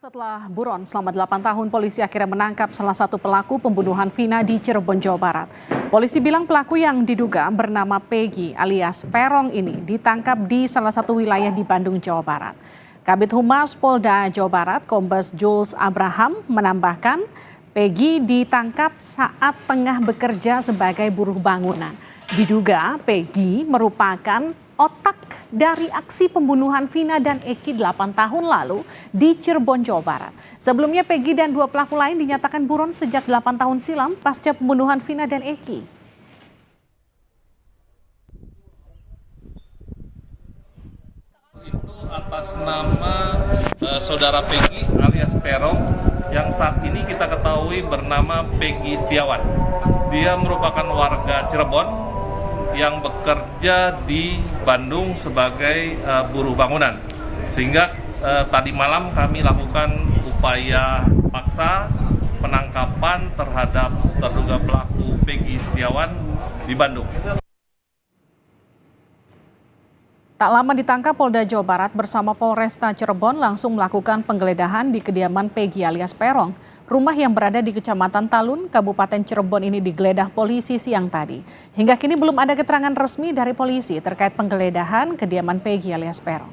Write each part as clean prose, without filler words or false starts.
Setelah buron selama 8 tahun, polisi akhirnya menangkap salah satu pelaku pembunuhan Vina di Cirebon, Jawa Barat. Polisi bilang pelaku yang diduga bernama Peggy alias Perong ini ditangkap di salah satu wilayah di Bandung, Jawa Barat. Kabid Humas Polda Jawa Barat, Kombes Jules Abraham menambahkan Peggy ditangkap saat tengah bekerja sebagai buruh bangunan. Diduga Peggy merupakan otak dari aksi pembunuhan Vina dan Eki 8 tahun lalu di Cirebon, Jawa Barat. Sebelumnya Peggy dan dua pelaku lain dinyatakan buron sejak 8 tahun silam pasca pembunuhan Vina dan Eki. Itu atas nama saudara Peggy alias Perong yang saat ini kita ketahui bernama Peggy Setiawan. Dia merupakan warga Cirebon yang bekerja di Bandung sebagai buruh bangunan. Sehingga tadi malam kami lakukan upaya paksa penangkapan terhadap terduga pelaku Peggy Setiawan di Bandung. Tak lama ditangkap, Polda Jawa Barat bersama Polresta Cirebon langsung melakukan penggeledahan di kediaman Peggy alias Perong. Rumah yang berada di Kecamatan Talun, Kabupaten Cirebon ini digeledah polisi siang tadi. Hingga kini belum ada keterangan resmi dari polisi terkait penggeledahan kediaman Peggy alias Perong.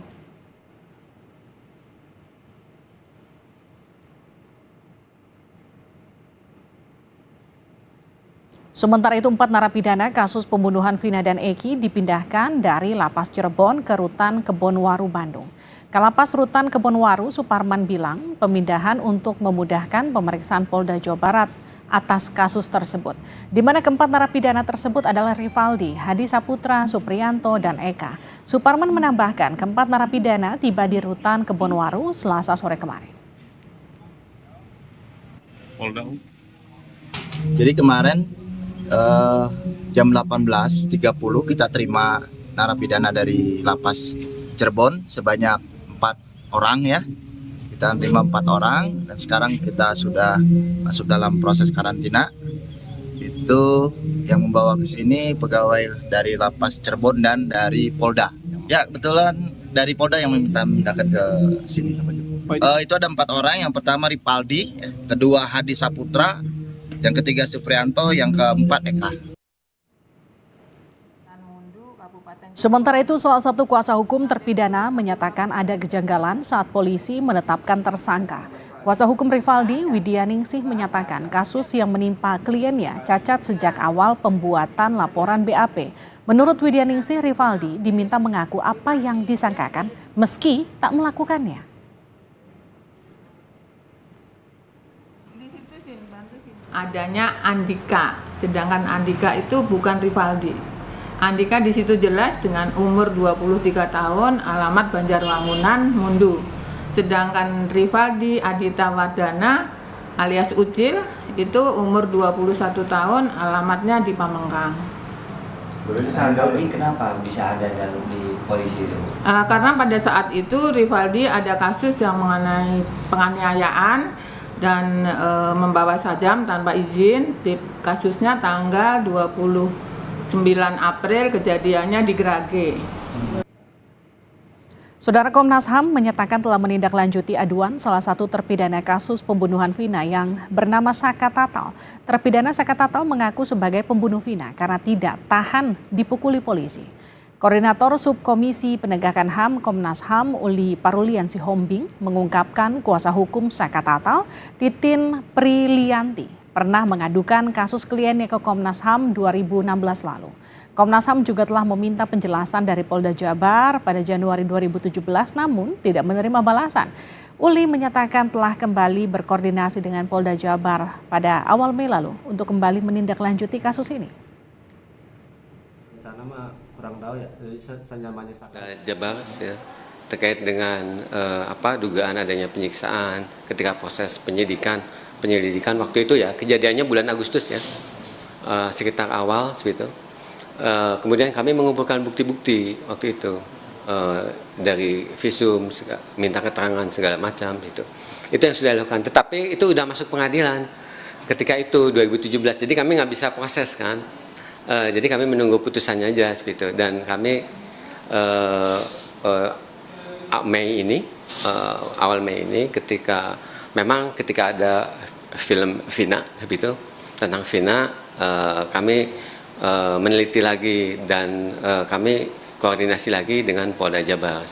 Sementara itu 4 narapidana kasus pembunuhan Vina dan Eki dipindahkan dari Lapas Cirebon ke Rutan Kebonwaru, Bandung. Kalapas Rutan Kebonwaru, Suparman bilang pemindahan untuk memudahkan pemeriksaan Polda Jawa Barat atas kasus tersebut. Di mana keempat narapidana tersebut adalah Rivaldi, Hadi Saputra, Supriyanto, dan Eka. Suparman menambahkan keempat narapidana tiba di Rutan Kebonwaru Selasa sore kemarin. Jadi kemarin jam 18.30 kita terima narapidana dari Lapas Cirebon sebanyak 4 orang ya. Kita terima 4 orang dan sekarang kita sudah masuk dalam proses karantina. Itu yang membawa ke sini pegawai dari Lapas Cirebon dan dari Polda. Ya, kebetulan dari Polda yang meminta pindahkan ke sini. Itu ada 4 orang. Yang pertama Rivaldi, kedua Hadi Saputra, yang ketiga Supriyanto, yang keempat Eka. Sementara itu, salah satu kuasa hukum terpidana menyatakan ada kejanggalan saat polisi menetapkan tersangka. Kuasa hukum Rivaldi, Widyaningsih, menyatakan kasus yang menimpa kliennya cacat sejak awal pembuatan laporan BAP. Menurut Widyaningsih, Rivaldi diminta mengaku apa yang disangkakan meski tak melakukannya. Adanya Andika, sedangkan Andika itu bukan Rivaldi. Andika di situ jelas dengan umur 23 tahun, alamat Banjarwangunan, Mundu. Sedangkan Rivaldi Adita Wardana alias Ucil itu umur 21 tahun, alamatnya di Pamengkang. Rivaldi kenapa bisa ada di polisi itu? Karena pada saat itu Rivaldi ada kasus yang mengenai penganiayaan dan membawa sajam tanpa izin. Di kasusnya tanggal 29 April, kejadiannya di Grage. Saudara, Komnas HAM menyatakan telah menindaklanjuti aduan salah satu terpidana kasus pembunuhan Vina yang bernama Saka Tatal. Terpidana Saka Tatal mengaku sebagai pembunuh Vina karena tidak tahan dipukuli polisi. Koordinator Subkomisi Penegakan HAM Komnas HAM Uli Parulian Sihombing mengungkapkan kuasa hukum Saka Tatal, Titin Prilianti, pernah mengadukan kasus kliennya ke Komnas HAM 2016 lalu. Komnas HAM juga telah meminta penjelasan dari Polda Jabar pada Januari 2017 namun tidak menerima balasan. Uli menyatakan telah kembali berkoordinasi dengan Polda Jabar pada awal Mei lalu untuk kembali menindaklanjuti kasus ini. Kurang tahu ya, senyamannya Jabar ya, terkait dengan dugaan adanya penyiksaan ketika proses penyelidikan waktu itu ya, kejadiannya bulan Agustus ya, sekitar awal segitu. Kemudian kami mengumpulkan bukti-bukti waktu itu dari visum, minta keterangan segala macam itu yang sudah dilakukan. Tetapi itu sudah masuk pengadilan ketika itu 2017, jadi kami nggak bisa proses kan. Jadi kami menunggu putusannya aja gitu, dan kami Mei ini awal Mei ini ketika ada film Vina begitu tentang Vina, kami meneliti lagi dan kami koordinasi lagi dengan Polda Jabar.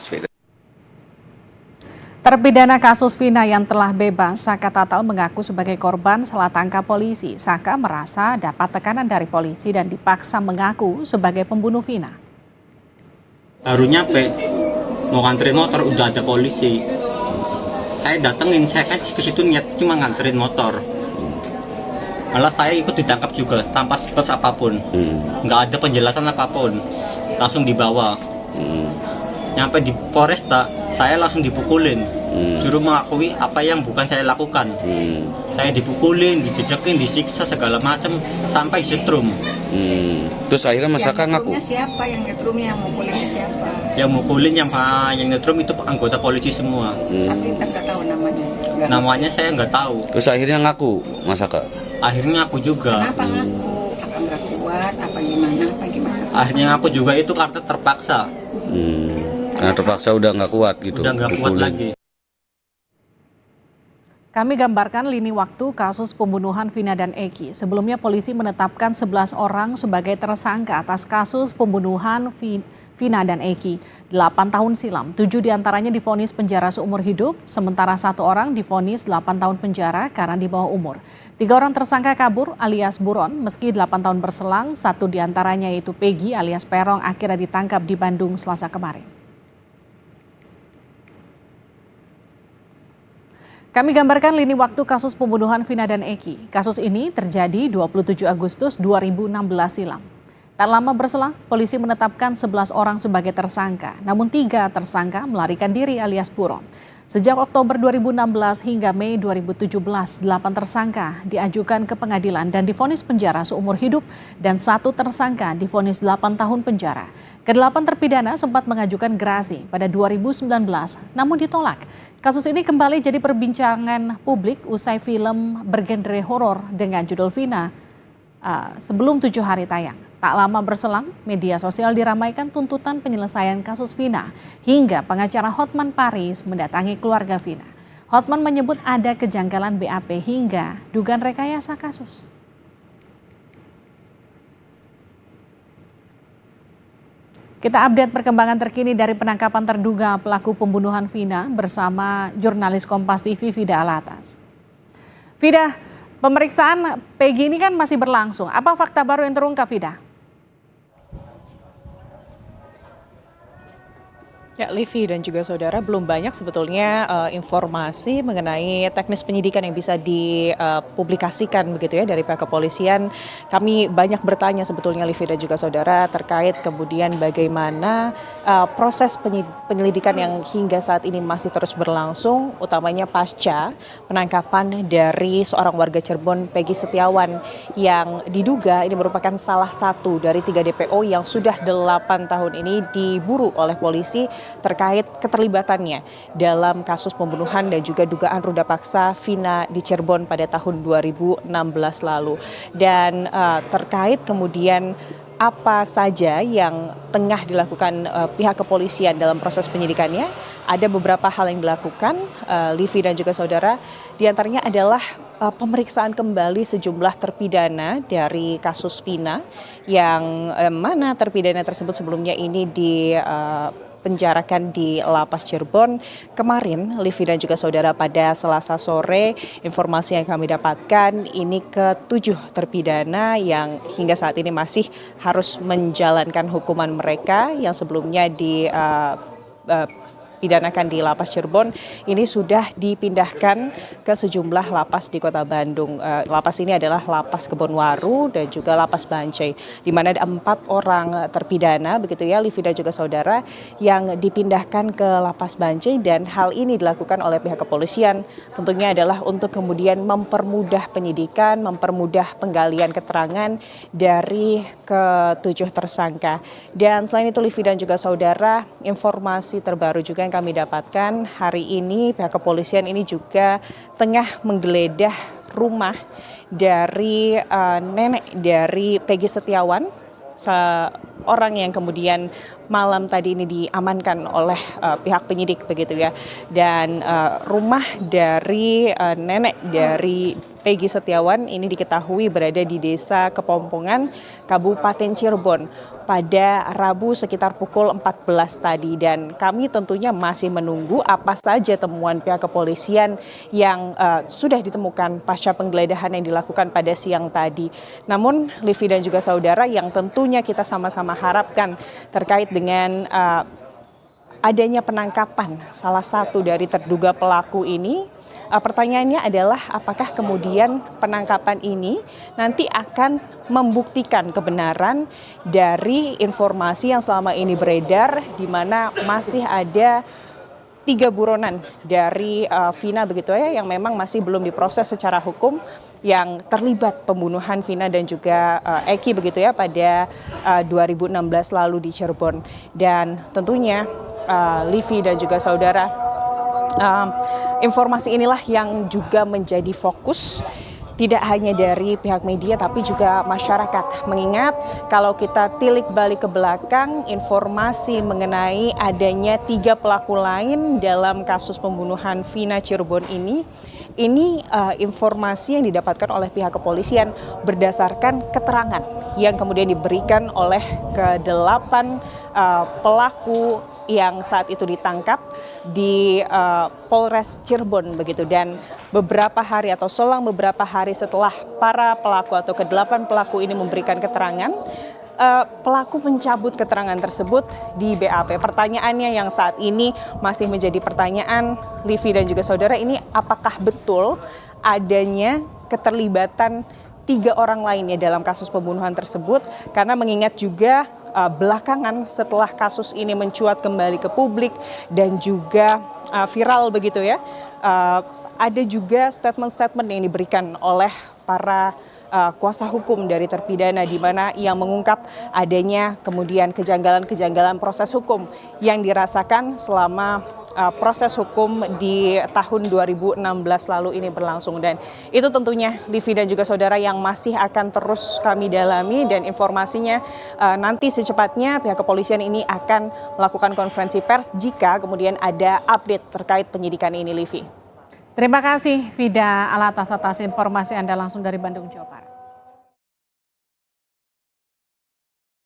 Terpidana kasus Vina yang telah bebas, Saka Tatal mengaku sebagai korban salah tangkap polisi. Saka merasa dapat tekanan dari polisi dan dipaksa mengaku sebagai pembunuh Vina. Baru nyampe, mau nganterin motor udah ada polisi. Saya datengin, saya kan ke situ niat cuma nganterin motor. Malah saya ikut ditangkap juga tanpa sebab apapun. Nggak ada penjelasan apapun. Langsung dibawa. Nyampe di Polresta, saya langsung dipukulin. Suruh mengakui apa yang bukan saya lakukan. Saya dipukulin, dijejekin, disiksa segala macam sampai setrum. Terus akhirnya Mas Saka ngaku. Siapa yang ngetrumnya, yang mukulinnya siapa? Yang mukulin, yang ngetrum itu anggota polisi semua. Tapi kita nggak tahu namanya. Namanya saya nggak tahu. Terus akhirnya ngaku Mas Saka. Akhirnya aku juga. Kenapa ngaku? Apa nggak kuat? Apa gimana? Akhirnya aku juga itu karena terpaksa. Karena terpaksa udah nggak kuat gitu. Udah nggak kuat lagi. Kami gambarkan lini waktu kasus pembunuhan Vina dan Eki. Sebelumnya polisi menetapkan 11 orang sebagai tersangka atas kasus pembunuhan Vina dan Eki. 8 tahun silam, 7 diantaranya divonis penjara seumur hidup, sementara 1 orang divonis 8 tahun penjara karena di bawah umur. 3 orang tersangka kabur alias buron, meski 8 tahun berselang, 1 diantaranya yaitu Peggy alias Perong akhirnya ditangkap di Bandung Selasa kemarin. Kami gambarkan lini waktu kasus pembunuhan Vina dan Eki. Kasus ini terjadi 27 Agustus 2016 silam. Tak lama berselang, polisi menetapkan 11 orang sebagai tersangka, namun 3 tersangka melarikan diri alias buron. Sejak Oktober 2016 hingga Mei 2017, 8 tersangka diajukan ke pengadilan dan divonis penjara seumur hidup dan 1 tersangka divonis 8 tahun penjara. Ke-8 terpidana sempat mengajukan gerasi pada 2019, namun ditolak. Kasus ini kembali jadi perbincangan publik usai film bergenre horor dengan judul Vina sebelum 7 hari tayang. Tak lama berselang, media sosial diramaikan tuntutan penyelesaian kasus Vina hingga pengacara Hotman Paris mendatangi keluarga Vina. Hotman menyebut ada kejanggalan BAP hingga dugaan rekayasa kasus. Kita update perkembangan terkini dari penangkapan terduga pelaku pembunuhan Vina bersama jurnalis Kompas TV Vida Alatas. Vida, pemeriksaan Peggy ini kan masih berlangsung. Apa fakta baru yang terungkap, Vida? Ya, Livi dan juga saudara, belum banyak sebetulnya informasi mengenai teknis penyidikan yang bisa dipublikasikan begitu ya dari pihak kepolisian. Kami banyak bertanya sebetulnya Livi dan juga saudara terkait kemudian bagaimana proses penyelidikan yang hingga saat ini masih terus berlangsung, utamanya pasca penangkapan dari seorang warga Cirebon, Peggy Setiawan, yang diduga ini merupakan salah satu dari 3 DPO yang sudah 8 tahun ini diburu oleh polisi terkait keterlibatannya dalam kasus pembunuhan dan juga dugaan ruda paksa Vina di Cirebon pada tahun 2016 lalu. Dan terkait kemudian apa saja yang tengah dilakukan pihak kepolisian dalam proses penyidikannya, ada beberapa hal yang dilakukan, Livi dan juga saudara, diantaranya adalah pemeriksaan kembali sejumlah terpidana dari kasus Vina yang mana terpidana tersebut sebelumnya ini dipenjarakan di Lapas Cirebon. Kemarin, Livi dan juga saudara, pada Selasa sore, informasi yang kami dapatkan ini ke-7 terpidana yang hingga saat ini masih harus menjalankan hukuman mereka yang sebelumnya dipidanakan di Lapas Cirebon ini sudah dipindahkan ke sejumlah lapas di Kota Bandung. Lapas ini adalah Lapas Kebonwaru dan juga Lapas Bancai, di mana ada 4 orang terpidana begitu ya, Livi dan juga saudara, yang dipindahkan ke Lapas Bancai, dan hal ini dilakukan oleh pihak kepolisian tentunya adalah untuk kemudian mempermudah penyidikan, mempermudah penggalian keterangan dari ke-7 tersangka. Dan selain itu Livi dan juga saudara, informasi terbaru juga yang kami dapatkan hari ini, pihak kepolisian ini juga tengah menggeledah rumah dari nenek dari Peggy Setiawan, seorang yang kemudian malam tadi ini diamankan oleh pihak penyidik begitu ya. Dan rumah dari nenek dari Peggy Setiawan ini diketahui berada di Desa Kepompongan, Kabupaten Cirebon pada Rabu sekitar pukul 14 tadi. Dan kami tentunya masih menunggu apa saja temuan pihak kepolisian yang sudah ditemukan pasca penggeledahan yang dilakukan pada siang tadi. Namun Livi dan juga saudara, yang tentunya kita sama-sama harapkan terkait dengan adanya penangkapan salah satu dari terduga pelaku ini, pertanyaannya adalah apakah kemudian penangkapan ini nanti akan membuktikan kebenaran dari informasi yang selama ini beredar, di mana masih ada 3 buronan dari Vina begitu ya, yang memang masih belum diproses secara hukum, yang terlibat pembunuhan Vina dan juga Eki begitu ya pada 2016 lalu di Cirebon. Dan tentunya Livi dan juga saudara, informasi inilah yang juga menjadi fokus tidak hanya dari pihak media tapi juga masyarakat. Mengingat kalau kita tilik balik ke belakang, informasi mengenai adanya 3 pelaku lain dalam kasus pembunuhan Vina Cirebon ini informasi yang didapatkan oleh pihak kepolisian berdasarkan keterangan yang kemudian diberikan oleh ke-8 pelaku yang saat itu ditangkap di Polres Cirebon begitu. Dan beberapa hari atau selang beberapa hari setelah para pelaku atau ke-8 pelaku ini memberikan keterangan, pelaku mencabut keterangan tersebut di BAP. Pertanyaannya yang saat ini masih menjadi pertanyaan Livi dan juga saudara, ini apakah betul adanya keterlibatan 3 orang lainnya dalam kasus pembunuhan tersebut? Karena mengingat juga belakangan setelah kasus ini mencuat kembali ke publik dan juga viral begitu ya, ada juga statement-statement yang diberikan oleh para kuasa hukum dari terpidana, di mana yang mengungkap adanya kemudian kejanggalan-kejanggalan proses hukum yang dirasakan selama proses hukum di tahun 2016 lalu ini berlangsung. Dan itu tentunya Livi dan juga saudara yang masih akan terus kami dalami, dan informasinya nanti secepatnya pihak kepolisian ini akan melakukan konferensi pers jika kemudian ada update terkait penyidikan ini, Livi. Terima kasih Vida Alatas atas informasi Anda langsung dari Bandung, Jawa Barat.